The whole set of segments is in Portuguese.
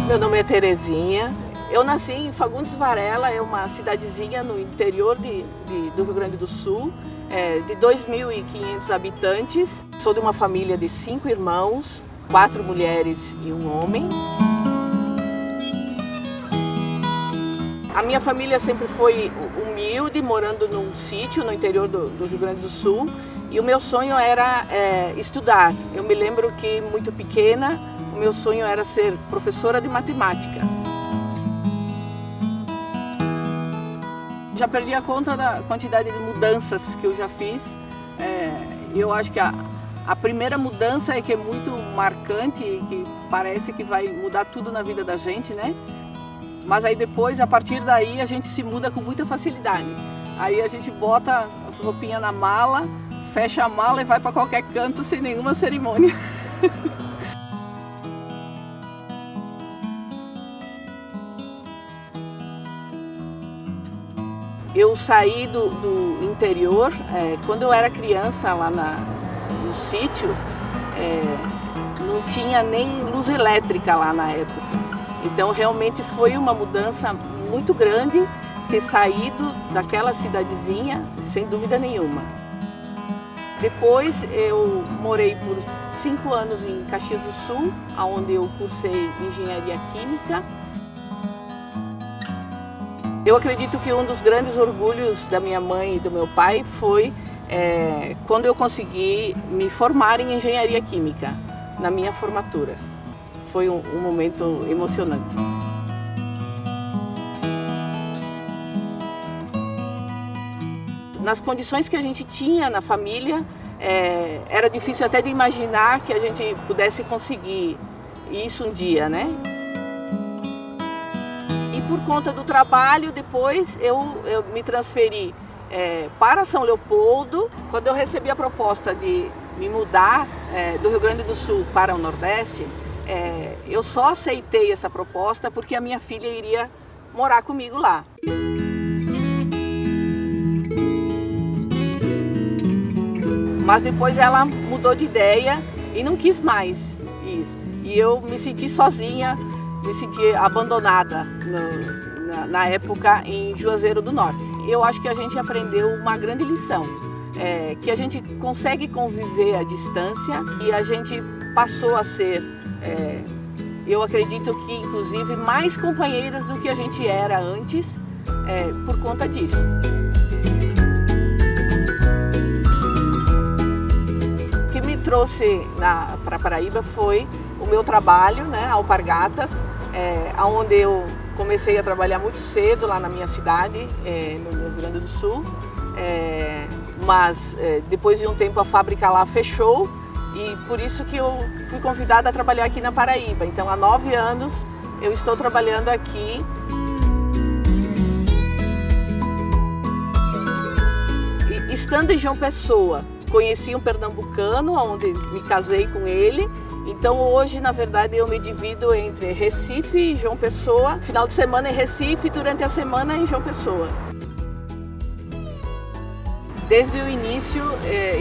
Meu nome é Terezinha. Eu nasci em Fagundes Varela, é uma cidadezinha no interior do Rio Grande do Sul, de 2.500 habitantes. Sou de uma família de 5 irmãos, 4 mulheres e um homem. A minha família sempre foi humilde, morando num sítio no interior do Rio Grande do Sul. E o meu sonho era estudar. Eu me lembro que, muito pequena, o meu sonho era ser professora de matemática. Já perdi a conta da quantidade de mudanças que eu já fiz. Eu acho que a primeira mudança é que é muito marcante, que parece que vai mudar tudo na vida da gente, né? Mas aí depois, a partir daí, a gente se muda com muita facilidade. Aí a gente bota as roupinhas na mala, fecha a mala e vai para qualquer canto sem nenhuma cerimônia. Eu saí do interior, quando eu era criança lá no sítio, não tinha nem luz elétrica lá na época. Então realmente foi uma mudança muito grande ter saído daquela cidadezinha, sem dúvida nenhuma. Depois eu morei por 5 anos em Caxias do Sul, onde eu cursei engenharia química. Eu acredito que um dos grandes orgulhos da minha mãe e do meu pai foi quando eu consegui me formar em engenharia química, na minha formatura. Foi um momento emocionante. Nas condições que a gente tinha na família, era difícil até de imaginar que a gente pudesse conseguir isso um dia, né? E por conta do trabalho, depois eu me transferi para São Leopoldo. Quando eu recebi a proposta de me mudar do Rio Grande do Sul para o Nordeste, eu só aceitei essa proposta porque a minha filha iria morar comigo lá. Mas depois ela mudou de ideia e não quis mais ir. E eu me senti sozinha, me senti abandonada na época em Juazeiro do Norte. Eu acho que a gente aprendeu uma grande lição, que a gente consegue conviver à distância e a gente passou a ser, eu acredito que inclusive mais companheiras do que a gente era antes, por conta disso. O que me trouxe para Paraíba foi o meu trabalho, né, Alpargatas, onde eu comecei a trabalhar muito cedo lá na minha cidade, no Rio Grande do Sul, mas depois de um tempo a fábrica lá fechou e por isso que eu fui convidada a trabalhar aqui na Paraíba. Então há 9 anos eu estou trabalhando aqui. E, estando em João Pessoa, conheci um pernambucano, onde me casei com ele. Então hoje, na verdade, eu me divido entre Recife e João Pessoa. Final de semana em Recife, durante a semana em João Pessoa. Desde o início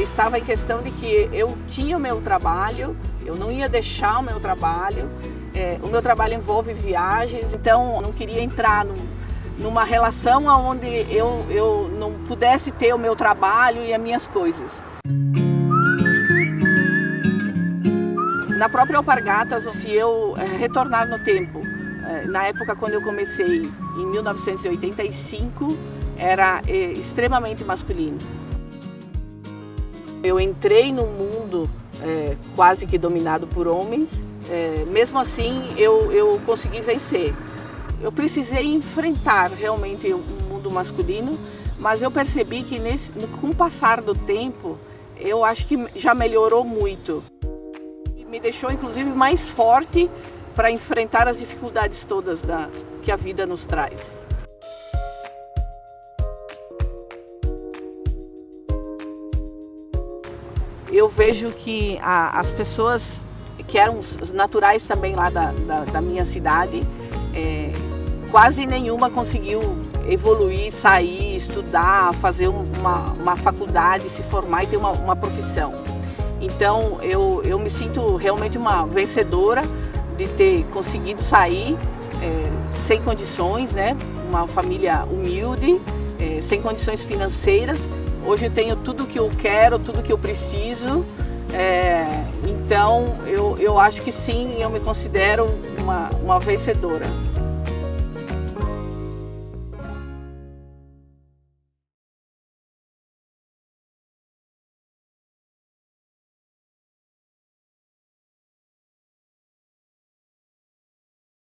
estava em questão de que eu tinha o meu trabalho, eu não ia deixar o meu trabalho. O meu trabalho envolve viagens, então eu não queria entrar numa relação onde eu não pudesse ter o meu trabalho e as minhas coisas. Na própria Alpargatas, se eu retornar no tempo, na época quando eu comecei, em 1985, era extremamente masculino. Eu entrei num mundo quase que dominado por homens, mesmo assim eu consegui vencer. Eu precisei enfrentar realmente o mundo masculino, mas eu percebi que com o passar do tempo, eu acho que já melhorou muito. Me deixou inclusive mais forte para enfrentar as dificuldades todas que a vida nos traz. Eu vejo que as pessoas que eram naturais também lá da minha cidade, quase nenhuma conseguiu evoluir, sair, estudar, fazer uma faculdade, se formar e ter uma profissão. Então eu me sinto realmente uma vencedora de ter conseguido sair sem condições, né? Uma família humilde, sem condições financeiras. Hoje eu tenho tudo que eu quero, tudo que eu preciso. Então eu acho que sim, eu me considero uma vencedora.